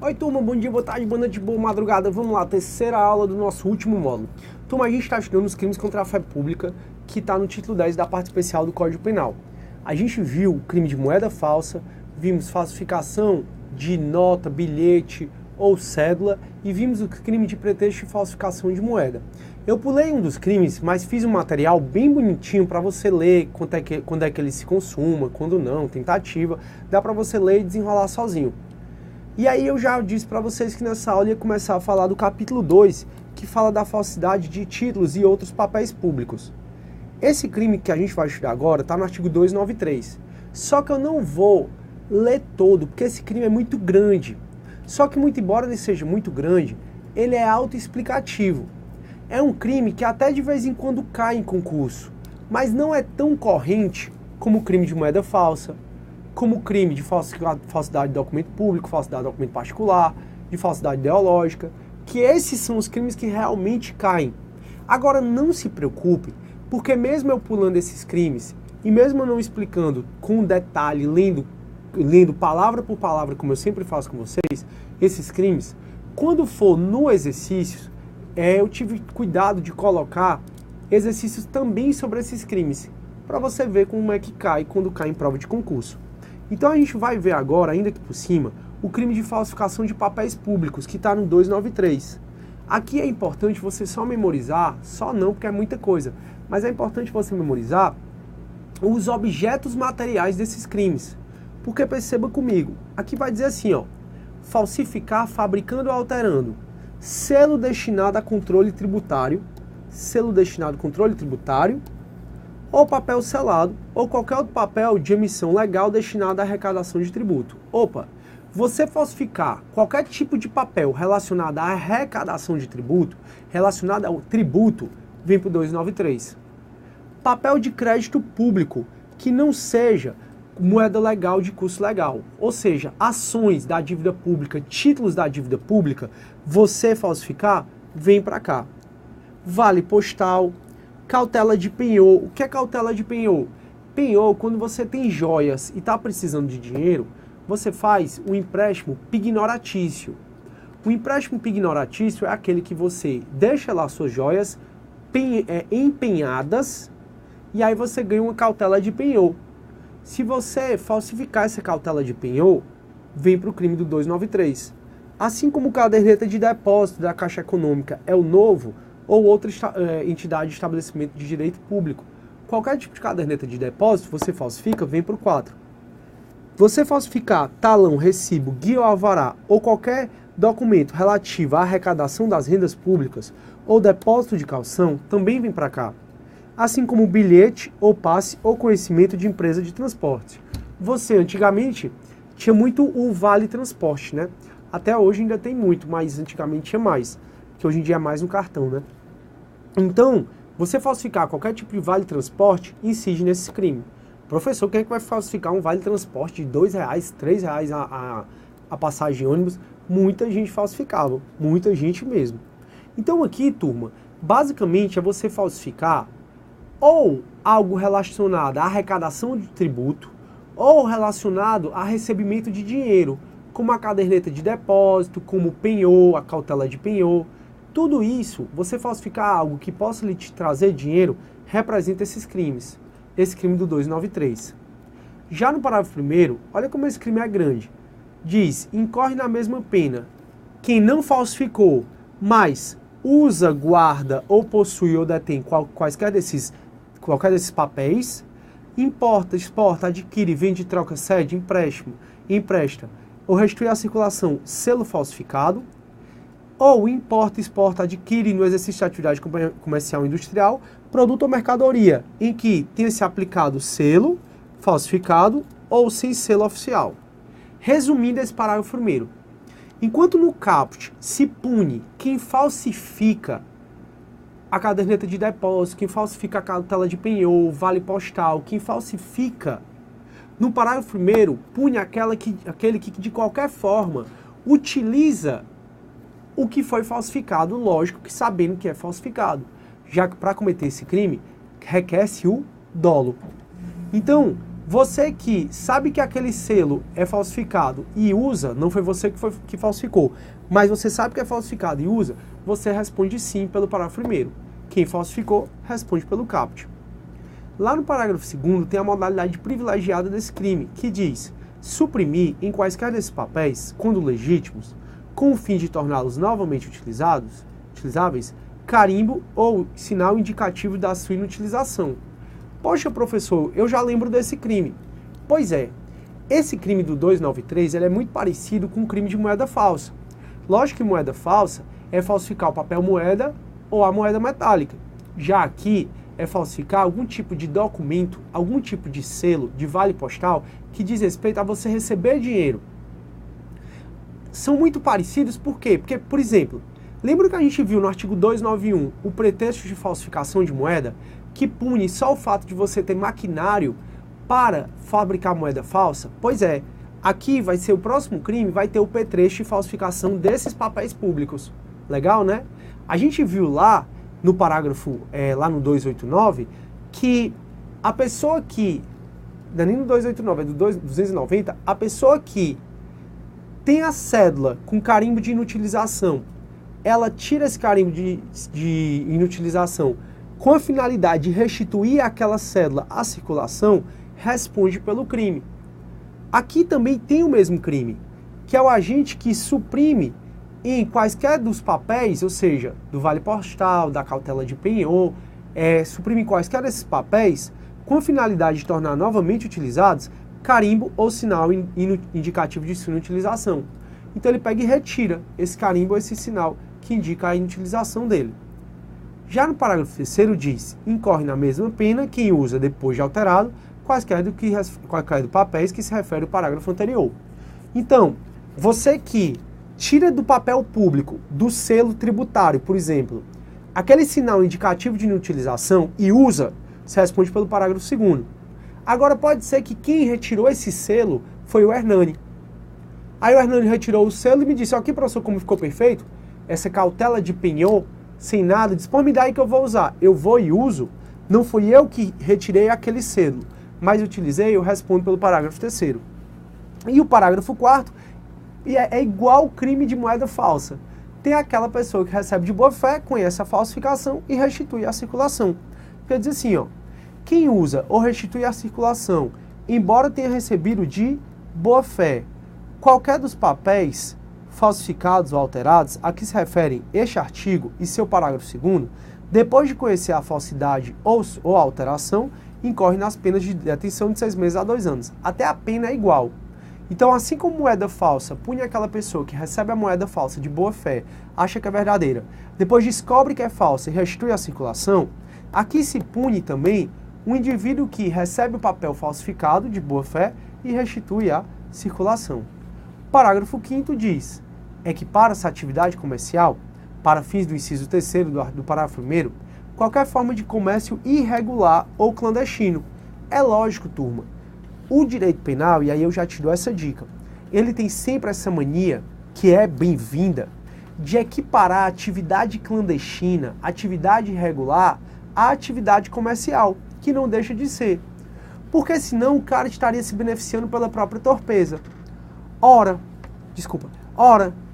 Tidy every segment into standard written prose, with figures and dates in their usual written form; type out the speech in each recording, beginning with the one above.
Oi turma, bom dia, boa tarde, boa noite, boa madrugada. Vamos lá, terceira aula do nosso último módulo. Turma, a gente está estudando os crimes contra a fé pública, que está no título 10 da parte especial do Código Penal. A gente viu o crime de moeda falsa, vimos falsificação de nota, bilhete ou cédula e vimos o crime de pretexto e falsificação de moeda. Eu pulei um dos crimes, mas fiz um material bem bonitinho para você ler quando é que ele se consuma, quando não, tentativa. Dá para você ler e desenrolar sozinho. E aí eu já disse para vocês que nessa aula ia começar a falar do capítulo 2, que fala da falsidade de títulos e outros papéis públicos. Esse crime que a gente vai estudar agora está no artigo 293. Só que eu não vou ler todo, porque esse crime é muito grande. Só que muito embora ele seja muito grande, ele é autoexplicativo. É um crime que até de vez em quando cai em concurso, mas não é tão corrente como o crime de moeda falsa, como o crime de falsidade de documento público, falsidade de documento particular, de falsidade ideológica, que esses são os crimes que realmente caem. Agora não se preocupe, porque mesmo eu pulando esses crimes, e mesmo eu não explicando com detalhe, lendo palavra por palavra, como eu sempre faço com vocês, esses crimes, quando for no exercício, eu tive cuidado de colocar exercícios também sobre esses crimes, para você ver como é que cai quando cai em prova de concurso. Então a gente vai ver agora, ainda aqui por cima, o crime de falsificação de papéis públicos, que está no 293. Aqui é importante você só memorizar, só não, porque é muita coisa, mas é importante você memorizar os objetos materiais desses crimes. Porque perceba comigo, aqui vai dizer assim, ó, falsificar, fabricando ou alterando, selo destinado a controle tributário, ou papel selado, ou qualquer outro papel de emissão legal destinado à arrecadação de tributo. Opa, você falsificar qualquer tipo de papel relacionado à arrecadação de tributo, relacionado ao tributo, vem para o 293. Papel de crédito público, que não seja moeda legal de curso legal, ou seja, ações da dívida pública, títulos da dívida pública, você falsificar, vem para cá. Vale postal, cautela de penhor. O que é cautela de penhor? Penhor, quando você tem joias e está precisando de dinheiro, você faz um empréstimo pignoratício. O empréstimo pignoratício é aquele que você deixa lá suas joias empenhadas e aí você ganha uma cautela de penhor. Se você falsificar essa cautela de penhor, vem para o crime do 293. Assim como caderneta de depósito da Caixa Econômica é o novo, ou outra entidade de estabelecimento de direito público. Qualquer tipo de caderneta de depósito, você falsifica, vem para o 4. Você falsificar talão, recibo, guia ou alvará, ou qualquer documento relativo à arrecadação das rendas públicas, ou depósito de calção, também vem para cá. Assim como bilhete, ou passe, ou conhecimento de empresa de transporte. Você, antigamente, tinha muito o vale transporte, né? Até hoje ainda tem muito, mas antigamente tinha mais. Que hoje em dia é mais no cartão, né? Então, você falsificar qualquer tipo de vale transporte incide nesse crime. Professor, quem é que vai falsificar um vale transporte de R$2, R$3 a passagem de ônibus? Muita gente falsificava, muita gente mesmo. Então aqui, turma, basicamente é você falsificar ou algo relacionado à arrecadação de tributo ou relacionado a recebimento de dinheiro, como a caderneta de depósito, como o penhor, a cautela de penhor. Tudo isso, você falsificar algo que possa lhe trazer dinheiro, representa esses crimes. Esse crime do 293. Já no parágrafo 1º, olha como esse crime é grande. Diz, incorre na mesma pena quem não falsificou, mas usa, guarda ou possui ou detém qualquer desses papéis, importa, exporta, adquire, vende, troca, cede, empresta ou restitui à circulação selo falsificado, ou importa, exporta, adquire no exercício de atividade comercial ou industrial, produto ou mercadoria, em que tenha se aplicado selo falsificado ou sem selo oficial. Resumindo esse parágrafo 1º, enquanto no caput se pune quem falsifica a caderneta de depósito, quem falsifica a cautela de penhor, vale postal, quem falsifica, no parágrafo 1º, pune aquele que de qualquer forma utiliza o que foi falsificado, lógico que sabendo que é falsificado, já que para cometer esse crime requer-se o dolo. Então, Você que sabe que aquele selo é falsificado e usa, não foi você que falsificou, mas você sabe que é falsificado e usa, você responde sim pelo parágrafo 1º. Quem falsificou, responde pelo caput. Lá no parágrafo 2º tem a modalidade privilegiada desse crime, que diz: suprimir em quaisquer desses papéis, quando legítimos, com o fim de torná-los novamente utilizáveis, carimbo ou sinal indicativo da sua inutilização. Poxa, professor, eu já lembro desse crime. Pois é, esse crime do 293 ele é muito parecido com o crime de moeda falsa. Lógico que moeda falsa é falsificar o papel moeda ou a moeda metálica. Já aqui é falsificar algum tipo de documento, algum tipo de selo, de vale postal, que diz respeito a você receber dinheiro. São muito parecidos por quê? Porque, por exemplo, lembra que a gente viu no artigo 291 o pretexto de falsificação de moeda, que pune só o fato de você ter maquinário para fabricar moeda falsa? Pois é, aqui vai ser o próximo crime, vai ter o pretexto de falsificação desses papéis públicos. Legal, né? A gente viu lá no parágrafo, lá no 289, que a pessoa que, não é nem no 289, é do 290, a pessoa que tem a cédula com carimbo de inutilização, ela tira esse carimbo de inutilização com a finalidade de restituir aquela cédula à circulação, responde pelo crime. Aqui também tem o mesmo crime, que é o agente que suprime em quaisquer dos papéis, ou seja, do vale postal, da cautela de penhor, suprime em quaisquer desses papéis, com a finalidade de tornar novamente utilizados carimbo ou sinal indicativo de sua inutilização. Então ele pega e retira esse carimbo ou esse sinal que indica a inutilização dele. Já no parágrafo 3º diz: incorre na mesma pena quem usa, depois de alterado, quaisquer dos papéis que se refere ao parágrafo anterior. Então, você que tira do papel público, do selo tributário, por exemplo, aquele sinal indicativo de inutilização e usa, se responde pelo parágrafo 2º. Agora pode ser que quem retirou esse selo foi o Hernani. Aí o Hernani retirou o selo e me disse: aqui, professor, como ficou perfeito, essa cautela de penhor, sem nada, diz: pô, me dá aí que eu vou usar. Eu vou e uso. Não fui eu que retirei aquele selo, mas utilizei, eu respondo pelo parágrafo 3º. E o parágrafo 4º é igual ao crime de moeda falsa. Tem aquela pessoa que recebe de boa fé, conhece a falsificação e restitui a circulação. Quer dizer assim, ó, quem usa ou restitui a circulação, embora tenha recebido de boa fé, qualquer dos papéis falsificados ou alterados a que se referem este artigo e seu parágrafo 2º, depois de conhecer a falsidade ou alteração, incorre nas penas de detenção de 6 meses a 2 anos. Até a pena é igual. Então, assim como moeda falsa pune aquela pessoa que recebe a moeda falsa de boa fé, acha que é verdadeira, depois descobre que é falsa e restitui a circulação, aqui se pune também um indivíduo que recebe o papel falsificado de boa fé e restitui a circulação. Parágrafo 5º diz: equipara-se a atividade comercial, para fins do inciso 3º do parágrafo 1º, qualquer forma de comércio irregular ou clandestino. É lógico, turma, o direito penal, e aí eu já te dou essa dica, ele tem sempre essa mania, que é bem-vinda, de equiparar a atividade clandestina, atividade irregular, à atividade comercial, que não deixa de ser. Porque senão o cara estaria se beneficiando pela própria torpeza. Ora,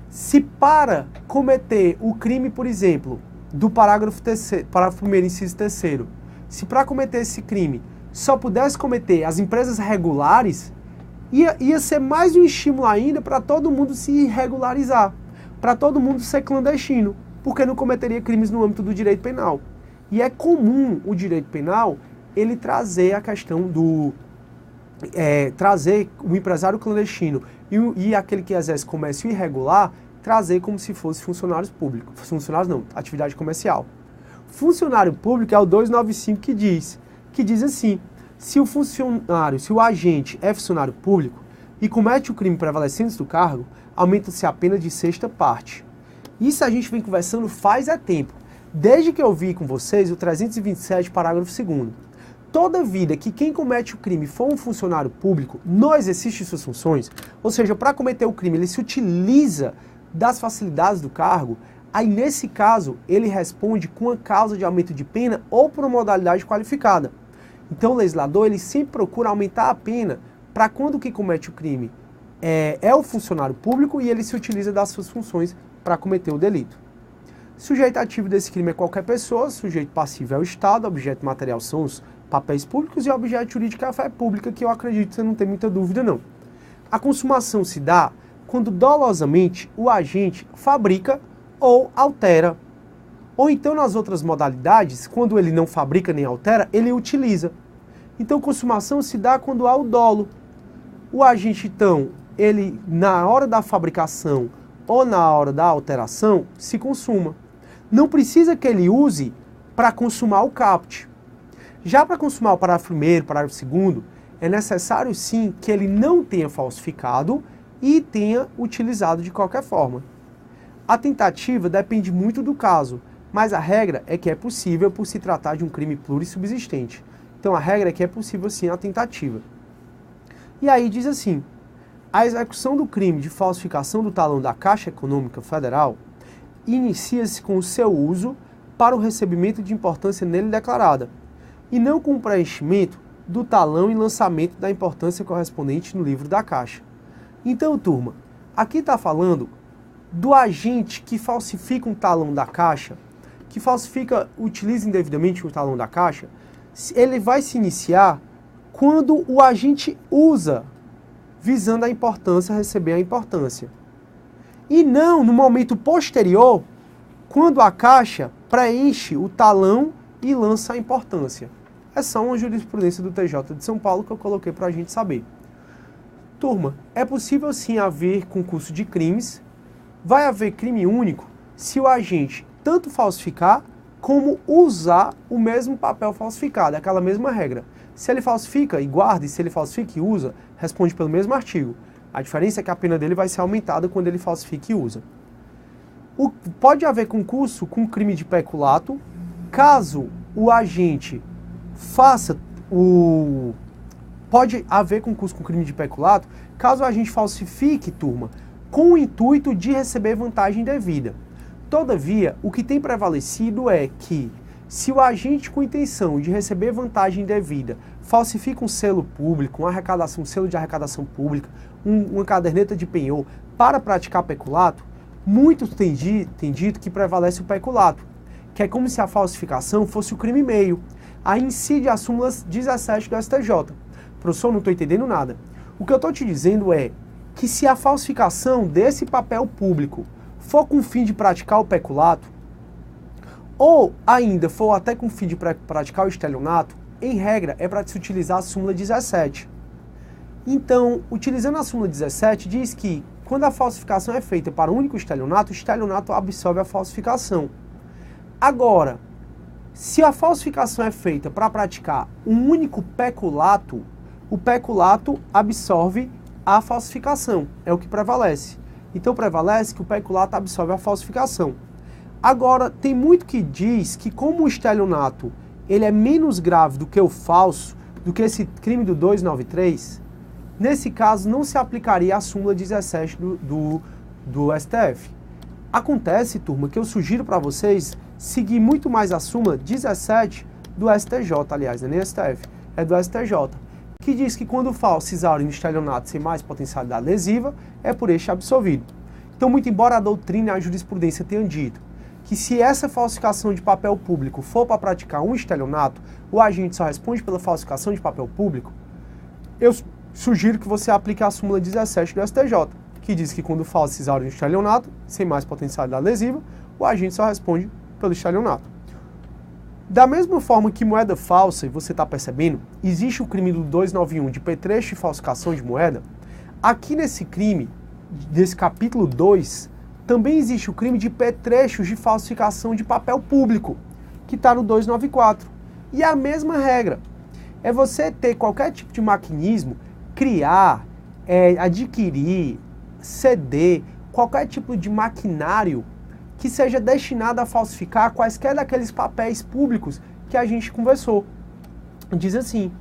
se para cometer o crime, por exemplo, do parágrafo 1º, inciso 3º, se para cometer esse crime só pudesse cometer as empresas regulares, ia ser mais um estímulo ainda para todo mundo se irregularizar, para todo mundo ser clandestino, porque não cometeria crimes no âmbito do direito penal. E é comum o direito penal ele trazer a questão do... trazer o empresário clandestino e aquele que exerce comércio irregular, trazer como se fosse funcionários públicos. Funcionários não, atividade comercial. Funcionário público é o 295 que diz assim: se o agente é funcionário público e comete o crime prevalecente do cargo, aumenta-se a pena de 6ª parte. Isso a gente vem conversando faz tempo. Desde que eu vi com vocês o 327, parágrafo 2º. Toda vida que quem comete o crime for um funcionário público no exercício de suas funções, ou seja, para cometer o crime ele se utiliza das facilidades do cargo, aí nesse caso ele responde com a causa de aumento de pena ou por uma modalidade qualificada. Então o legislador ele sempre procura aumentar a pena para quando quem comete o crime é o funcionário público e ele se utiliza das suas funções para cometer o delito. Sujeito ativo desse crime é qualquer pessoa, sujeito passivo é o Estado, objeto material são os papéis públicos e objeto jurídico é a fé pública, que eu acredito que você não tem muita dúvida não. A consumação se dá quando dolosamente o agente fabrica ou altera. Ou então nas outras modalidades, quando ele não fabrica nem altera, ele utiliza. Então consumação se dá quando há o dolo. O agente então, ele na hora da fabricação ou na hora da alteração, se consuma. Não precisa que ele use para consumar o caput. Já para consumar o parágrafo 1º, parágrafo 2º, é necessário sim que ele não tenha falsificado e tenha utilizado de qualquer forma. A tentativa depende muito do caso, mas a regra é que é possível por se tratar de um crime plurissubsistente. Então a regra é que é possível sim a tentativa. E aí diz assim: a execução do crime de falsificação do talão da Caixa Econômica Federal inicia-se com o seu uso para o recebimento de importância nele declarada, e não com o preenchimento do talão e lançamento da importância correspondente no livro da Caixa. Então, turma, aqui está falando do agente que falsifica um talão da Caixa, que utiliza indevidamente o talão da Caixa, ele vai se iniciar quando o agente usa, visando a importância, receber a importância. E não no momento posterior, quando a Caixa preenche o talão e lança a importância. É só uma jurisprudência do TJ de São Paulo que eu coloquei para a gente saber. Turma, é possível sim haver concurso de crimes. Vai haver crime único se o agente tanto falsificar como usar o mesmo papel falsificado, aquela mesma regra. Se ele falsifica e guarda, e se ele falsifica e usa, responde pelo mesmo artigo. A diferença é que a pena dele vai ser aumentada quando ele falsifica e usa. Pode haver concurso com crime de peculato, caso o agente Pode haver concurso com crime de peculato, caso o agente falsifique, turma, com o intuito de receber vantagem devida. Todavia, o que tem prevalecido é que, se o agente com intenção de receber vantagem devida falsifica um selo público, um selo de arrecadação pública, uma caderneta de penhor para praticar peculato, muitos têm dito que prevalece o peculato, que é como se a falsificação fosse o crime meio. Aí incide a súmula 17 do STJ. Professor, não estou entendendo nada. O que eu estou te dizendo é que se a falsificação desse papel público for com o fim de praticar o peculato, ou ainda for até com o fim de praticar o estelionato, em regra é para se utilizar a súmula 17. Então, utilizando a súmula 17, diz que quando a falsificação é feita para o único estelionato, o estelionato absorve a falsificação. Agora, se a falsificação é feita para praticar um único peculato, o peculato absorve a falsificação, é o que prevalece. Então prevalece que o peculato absorve a falsificação. Agora, tem muito que diz que como o estelionato ele é menos grave do que o falso, do que esse crime do 293, nesse caso não se aplicaria a súmula 17 do STF. Acontece, turma, que eu sugiro para vocês seguir muito mais a súmula 17 do STJ, aliás, não é nem STF, é do STJ, que diz que quando o falso se exaure no estelionato sem mais potencialidade lesiva, é por este absolvido. Então, muito embora a doutrina e a jurisprudência tenham dito que se essa falsificação de papel público for para praticar um estelionato, o agente só responde pela falsificação de papel público, eu sugiro que você aplique a súmula 17 do STJ, que diz que quando o falso se exaure no estelionato, sem mais potencialidade lesiva, o agente só responde pelo estelionato. Da mesma forma que moeda falsa, e você está percebendo, existe o crime do 291 de petrecho e falsificação de moeda. Aqui nesse crime, desse capítulo 2, também existe o crime de petrechos de falsificação de papel público, que está no 294. E a mesma regra. É você ter qualquer tipo de maquinismo, criar, adquirir, ceder, qualquer tipo de maquinário que seja destinado a falsificar quaisquer daqueles papéis públicos que a gente conversou. Diz assim: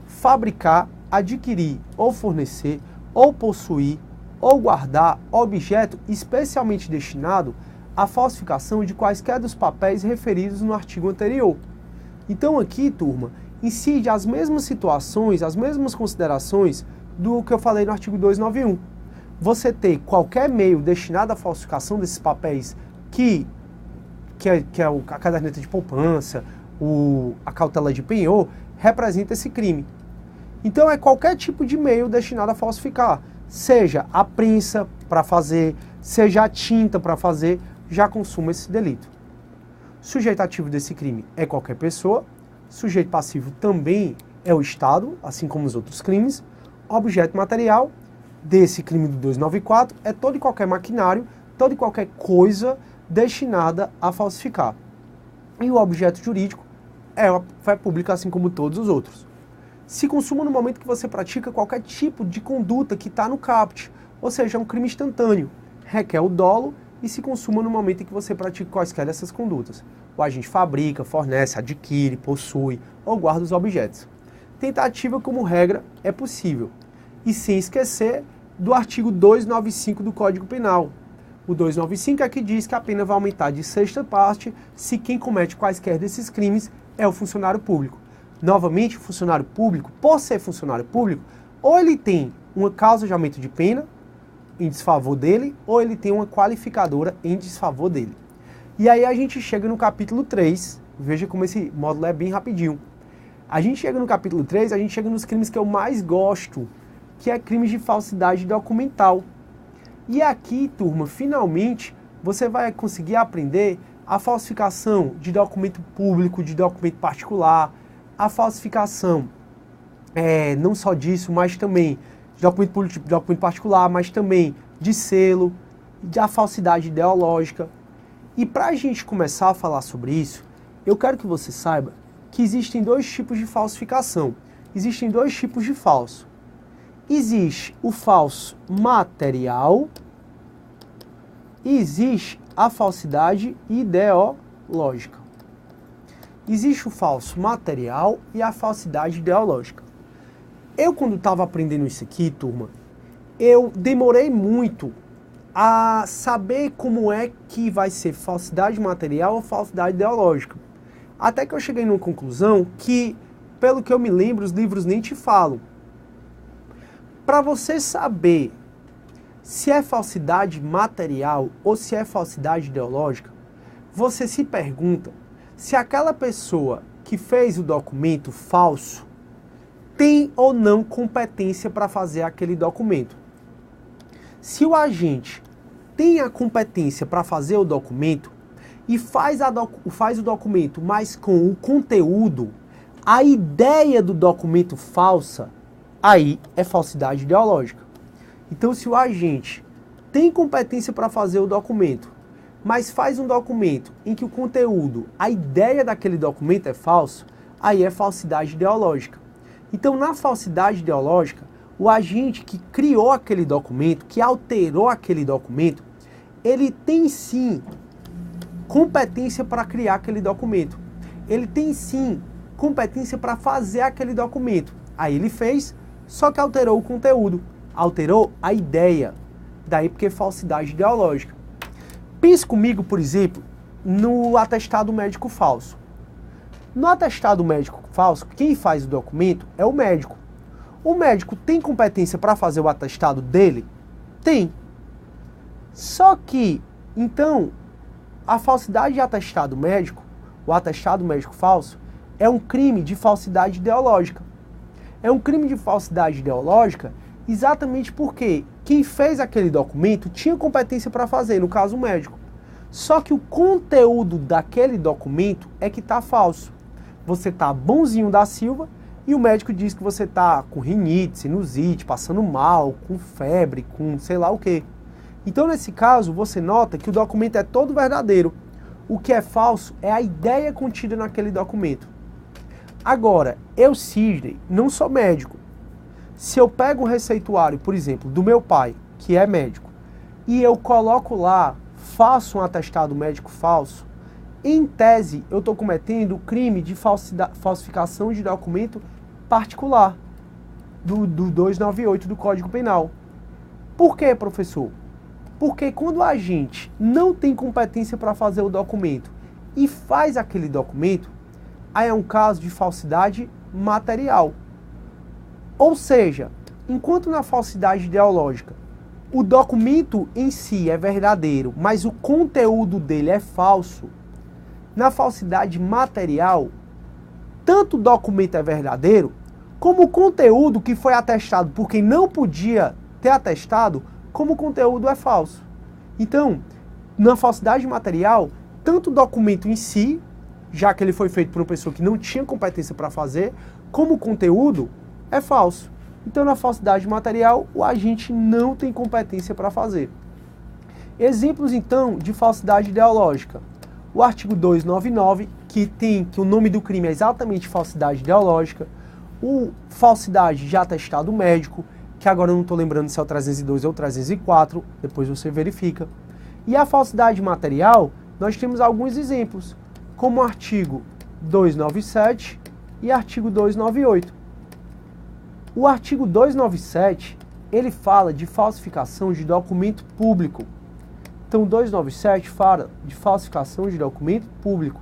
fabricar, adquirir ou fornecer, ou possuir, ou guardar objeto especialmente destinado à falsificação de quaisquer dos papéis referidos no artigo anterior. Então aqui, turma, incide as mesmas situações, as mesmas considerações do que eu falei no artigo 291. Você ter qualquer meio destinado à falsificação desses papéis que é a caderneta de poupança, a cautela de penhor, representa esse crime. Então é qualquer tipo de meio destinado a falsificar, seja a prensa para fazer, seja a tinta para fazer, já consuma esse delito. Sujeito ativo desse crime é qualquer pessoa, sujeito passivo também é o Estado, assim como os outros crimes. Objeto material desse crime do 294 é todo e qualquer maquinário, toda e qualquer coisa destinada a falsificar. E o objeto jurídico é a fé pública, assim como todos os outros. Se consuma no momento que você pratica qualquer tipo de conduta que está no caput, ou seja, é um crime instantâneo, requer o dolo e se consuma no momento em que você pratica quaisquer dessas condutas. O agente fabrica, fornece, adquire, possui ou guarda os objetos. Tentativa, como regra, é possível. E sem esquecer do artigo 295 do Código Penal. O 295 é que diz que a pena vai aumentar de sexta parte se quem comete quaisquer desses crimes é o funcionário público. Novamente, o funcionário público, por ser funcionário público, ou ele tem uma causa de aumento de pena em desfavor dele, ou ele tem uma qualificadora em desfavor dele. E aí a gente chega no capítulo 3, veja como esse módulo é bem rapidinho. A gente chega no capítulo 3, a gente chega nos crimes que eu mais gosto, que é crimes de falsidade documental. E aqui, turma, finalmente, você vai conseguir aprender a falsificação de documento público, de documento particular, a falsificação, não só disso, mas também de documento público, de documento particular, mas também de selo, da falsidade ideológica. E para a gente começar a falar sobre isso, eu quero que você saiba que existem dois tipos de falsificação. Existem dois tipos de falso. Existe o falso material e existe a falsidade ideológica. Existe o falso material e a falsidade ideológica. Eu, quando estava aprendendo isso aqui, turma, eu demorei muito a saber como é que vai ser falsidade material ou falsidade ideológica. Até que eu cheguei numa conclusão que, pelo que eu me lembro, os livros nem te falam. Para você saber se é falsidade material ou se é falsidade ideológica, você se pergunta se aquela pessoa que fez o documento falso tem ou não competência para fazer aquele documento. Se o agente tem a competência para fazer o documento e faz o documento, mas com o conteúdo, a ideia do documento falsa, aí é falsidade ideológica. Então, se o agente tem competência para fazer o documento, mas faz um documento em que o conteúdo, a ideia daquele documento é falso, aí é falsidade ideológica. Então, na falsidade ideológica, o agente que criou aquele documento, que alterou aquele documento, ele tem sim competência para criar aquele documento. Ele tem sim competência para fazer aquele documento. Aí ele fez, só que alterou o conteúdo, alterou a ideia. Daí porque é falsidade ideológica. Pense comigo, por exemplo, no atestado médico falso. No atestado médico falso, quem faz o documento é o médico. O médico tem competência para fazer o atestado dele? Tem. Só que, então, a falsidade de atestado médico, o atestado médico falso, é um crime de falsidade ideológica. É um crime de falsidade ideológica exatamente porque quem fez aquele documento tinha competência para fazer, no caso o médico. Só que o conteúdo daquele documento é que está falso. Você está bonzinho da Silva e o médico diz que você está com rinite, sinusite, passando mal, com febre, com sei lá o quê. Então, nesse caso, você nota que o documento é todo verdadeiro. O que é falso é a ideia contida naquele documento. Agora, eu, Sidney, não sou médico. Se eu pego um receituário, por exemplo, do meu pai, que é médico, e eu coloco lá, faço um atestado médico falso, em tese, eu estou cometendo o crime de falsificação de documento particular do 298 do Código Penal. Por quê, professor? Porque quando a gente não tem competência para fazer o documento e faz aquele documento, aí é um caso de falsidade material. Ou seja, enquanto na falsidade ideológica o documento em si é verdadeiro, mas o conteúdo dele é falso, na falsidade material, tanto o documento é verdadeiro, como o conteúdo que foi atestado por quem não podia ter atestado, como o conteúdo é falso. Então, na falsidade material, tanto o documento em si, já que ele foi feito por uma pessoa que não tinha competência para fazer, como o conteúdo é falso. Então, na falsidade material, o agente não tem competência para fazer. Exemplos, então, de falsidade ideológica. O artigo 299, que o nome do crime é exatamente falsidade ideológica. O falsidade de atestado médico, que agora eu não estou lembrando se é o 302 ou o 304, depois você verifica. E a falsidade material, nós temos alguns exemplos, como o artigo 297 e artigo 298. O artigo 297, ele fala de falsificação de documento público. Então, o 297 fala de falsificação de documento público.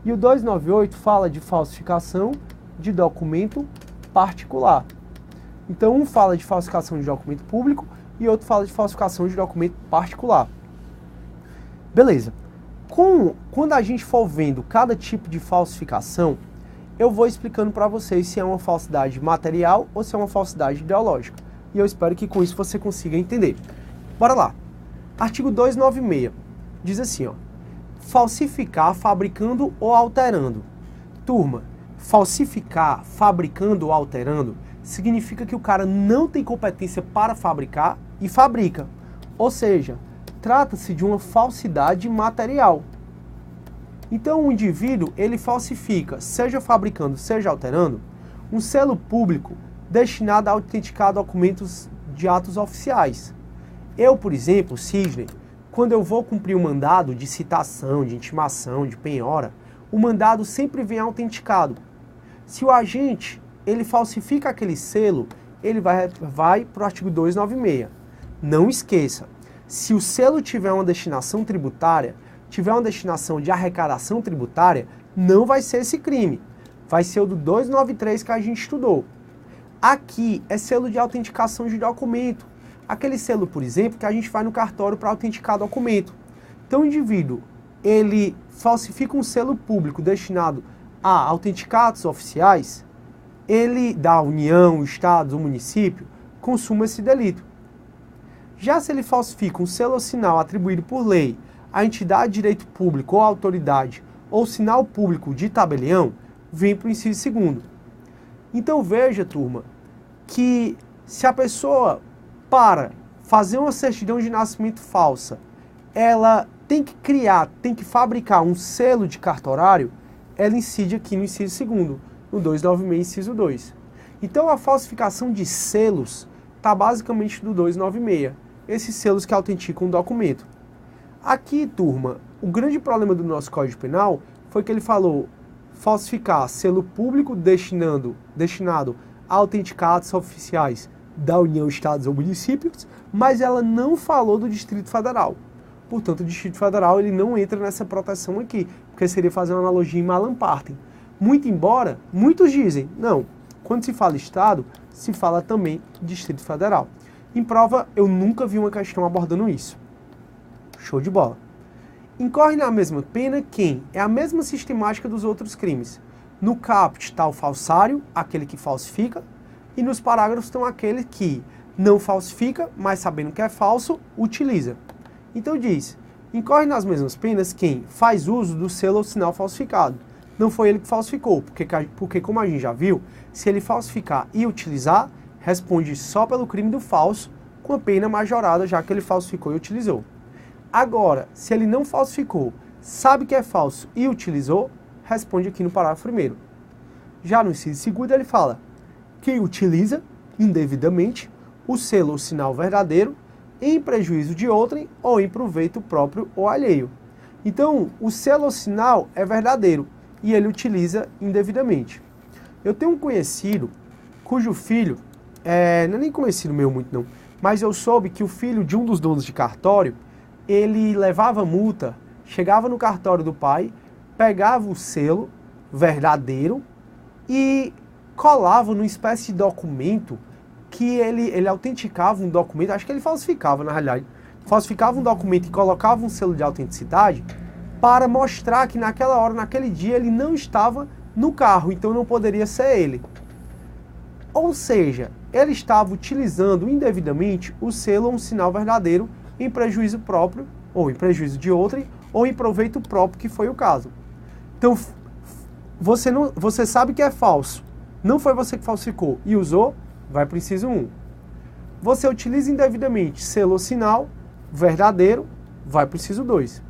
E o 298 fala de falsificação de documento particular. Então, um fala de falsificação de documento público e outro fala de falsificação de documento particular. Beleza. Quando a gente for vendo cada tipo de falsificação, eu vou explicando para vocês se é uma falsidade material ou se é uma falsidade ideológica. E eu espero que com isso você consiga entender. Bora lá. Artigo 296 diz assim, ó: falsificar fabricando ou alterando. Turma, falsificar fabricando ou alterando significa que o cara não tem competência para fabricar e fabrica. Ou seja, trata-se de uma falsidade material. Então o indivíduo, ele falsifica, seja fabricando, seja alterando, um selo público destinado a autenticar documentos de atos oficiais. Eu, por exemplo, Sidney, quando eu vou cumprir um mandado de citação, de intimação, de penhora, o mandado sempre vem autenticado. Se o agente, ele falsifica aquele selo, ele vai para o artigo 296. Não esqueça, se o selo tiver uma destinação tributária, tiver uma destinação de arrecadação tributária, não vai ser esse crime. Vai ser o do 293 que a gente estudou. Aqui é selo de autenticação de documento. Aquele selo, por exemplo, que a gente vai no cartório para autenticar documento. Então o indivíduo, ele falsifica um selo público destinado a autenticar atos oficiais, ele, da União, o Estado, o município, consuma esse delito. Já se ele falsifica um selo ou sinal atribuído por lei a entidade de direito público ou autoridade ou sinal público de tabelião, vem para o inciso segundo. Então veja, turma, que se a pessoa, para fazer uma certidão de nascimento falsa, ela tem que fabricar um selo de cartorário, ela incide aqui no inciso segundo, no 296, inciso 2. Então a falsificação de selos está basicamente do 296, esses selos que autenticam um documento. Aqui, turma, o grande problema do nosso Código Penal foi que ele falou falsificar selo público destinado a autenticar atos oficiais da União, Estados ou municípios, mas ela não falou do Distrito Federal. Portanto, o Distrito Federal ele não entra nessa proteção aqui, porque seria fazer uma analogia em Malam Partem. Muito embora, muitos dizem, não, quando se fala Estado, se fala também Distrito Federal. Em prova, eu nunca vi uma questão abordando isso. Show de bola. Incorre na mesma pena quem é a mesma sistemática dos outros crimes. No caput está o falsário, aquele que falsifica, e nos parágrafos estão aquele que não falsifica, mas sabendo que é falso, utiliza. Então diz, incorre nas mesmas penas quem faz uso do selo ou sinal falsificado. Não foi ele que falsificou, porque como a gente já viu, se ele falsificar e utilizar, responde só pelo crime do falso, com a pena majorada, já que ele falsificou e utilizou. Agora, se ele não falsificou, sabe que é falso e utilizou, responde aqui no parágrafo 1º. Já no inciso 2º ele fala, quem utiliza indevidamente o selo ou sinal verdadeiro em prejuízo de outrem ou em proveito próprio ou alheio. Então, o selo ou sinal é verdadeiro e ele utiliza indevidamente. Eu tenho um conhecido cujo filho, não é nem conhecido meu muito não, mas eu soube que o filho de um dos donos de cartório, ele levava multa, chegava no cartório do pai, pegava o selo verdadeiro e colava numa espécie de documento que ele autenticava um documento, acho que ele falsificava na realidade, falsificava um documento e colocava um selo de autenticidade para mostrar que naquela hora, naquele dia, ele não estava no carro, então não poderia ser ele. Ou seja, ele estava utilizando indevidamente o selo ou um sinal verdadeiro em prejuízo próprio, ou em prejuízo de outrem, ou em proveito próprio, que foi o caso. Então, você sabe que é falso, não foi você que falsificou e usou, vai para o inciso 1. Você utiliza indevidamente selo ou sinal verdadeiro, vai para o inciso 2.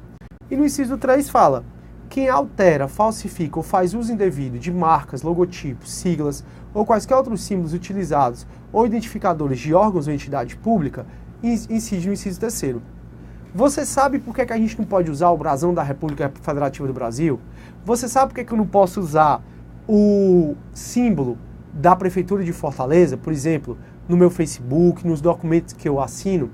E no inciso 3 fala: quem altera, falsifica ou faz uso indevido de marcas, logotipos, siglas ou quaisquer outros símbolos utilizados ou identificadores de órgãos ou entidade pública, incide no inciso 3º. Você sabe por que a gente não pode usar o brasão da República Federativa do Brasil? Você sabe por que eu não posso usar o símbolo da Prefeitura de Fortaleza, por exemplo, no meu Facebook, nos documentos que eu assino?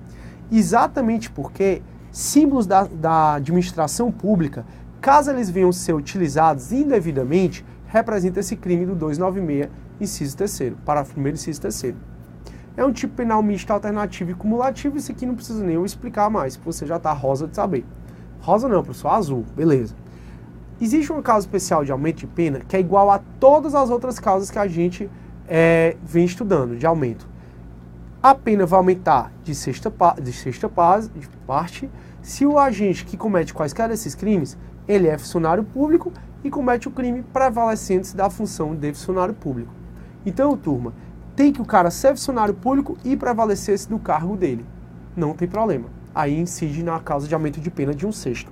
Exatamente porque símbolos da administração pública, caso eles venham ser utilizados indevidamente, representa esse crime do 296, inciso 3º, parágrafo 1º, inciso 3º. É um tipo penal misto, alternativo e cumulativo, isso aqui não precisa nem eu explicar mais, você já está rosa de saber. Rosa não, professor, azul, beleza. Existe uma causa especial de aumento de pena que é igual a todas as outras causas que a gente vem estudando de aumento. A pena vai aumentar de sexta parte se o agente que comete quaisquer desses crimes, ele é funcionário público e comete o crime prevalecente da função de funcionário público. Então, turma, tem que o cara ser funcionário público e prevalecer-se do cargo dele. Não tem problema. Aí incide na causa de aumento de pena de 1/6.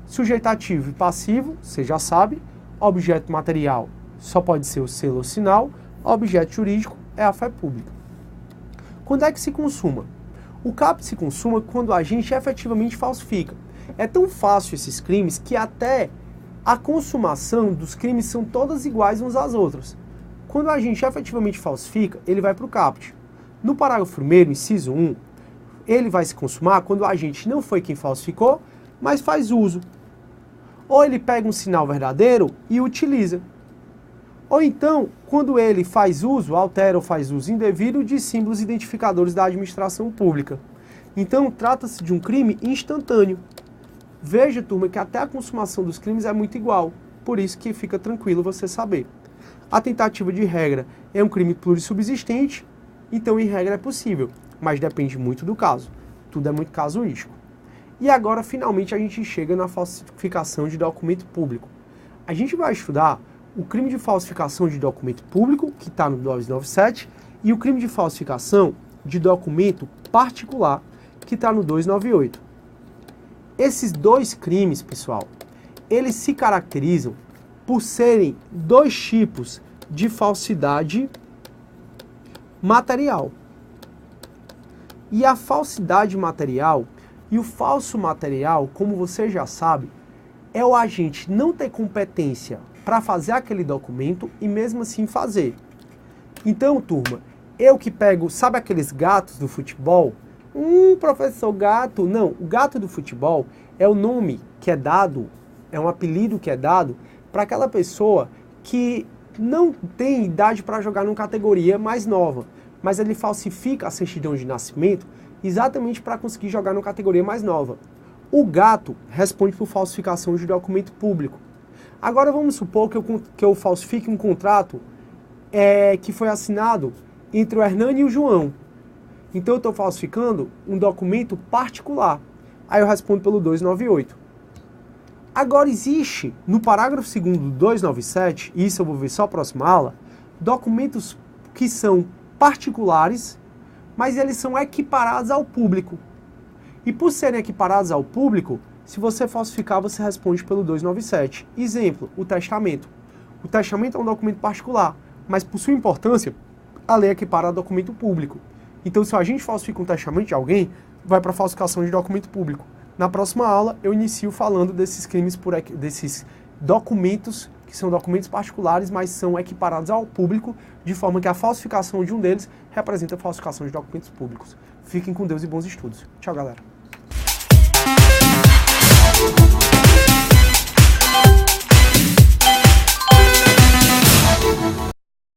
Sujeito ativo e passivo, você já sabe. Objeto material só pode ser o selo ou sinal. Objeto jurídico é a fé pública. Quando é que se consuma? O caput se consuma quando o agente efetivamente falsifica. É tão fácil esses crimes que até a consumação dos crimes são todas iguais uns às outras. Quando o agente efetivamente falsifica, ele vai para o caput. No parágrafo 1º, inciso 1, ele vai se consumar quando o agente não foi quem falsificou, mas faz uso. Ou ele pega um sinal verdadeiro e utiliza. Ou então, quando ele faz uso, altera ou faz uso indevido de símbolos identificadores da administração pública. Então, trata-se de um crime instantâneo. Veja, turma, que até a consumação dos crimes é muito igual. Por isso que fica tranquilo você saber. A tentativa de regra é um crime plurissubsistente, então em regra é possível, mas depende muito do caso. Tudo é muito casuístico. E agora, finalmente, a gente chega na falsificação de documento público. A gente vai estudar o crime de falsificação de documento público, que está no 297, e o crime de falsificação de documento particular, que está no 298. Esses dois crimes, pessoal, eles se caracterizam por serem dois tipos de falsidade material. E a falsidade material e o falso material, como você já sabe, é o agente não ter competência para fazer aquele documento e mesmo assim fazer. Então, turma, eu que pego, sabe aqueles gatos do futebol? Professor gato. Não, o gato do futebol é o nome que é dado, é um apelido que é dado para aquela pessoa que não tem idade para jogar numa categoria mais nova, mas ele falsifica a certidão de nascimento exatamente para conseguir jogar numa categoria mais nova. O gato responde por falsificação de documento público. Agora vamos supor que eu falsifique um contrato que foi assinado entre o Hernani e o João. Então eu estou falsificando um documento particular. Aí eu respondo pelo 298. Agora existe, no parágrafo 2º do 297, e isso eu vou ver só a próxima aula, documentos que são particulares, mas eles são equiparados ao público. E por serem equiparados ao público, se você falsificar, você responde pelo 297. Exemplo, o testamento. O testamento é um documento particular, mas por sua importância, a lei é equiparada ao documento público. Então, se a gente falsifica um testamento de alguém, vai para falsificação de documento público. Na próxima aula, eu inicio falando desses crimes, desses documentos, que são documentos particulares, mas são equiparados ao público, de forma que a falsificação de um deles representa a falsificação de documentos públicos. Fiquem com Deus e bons estudos. Tchau, galera.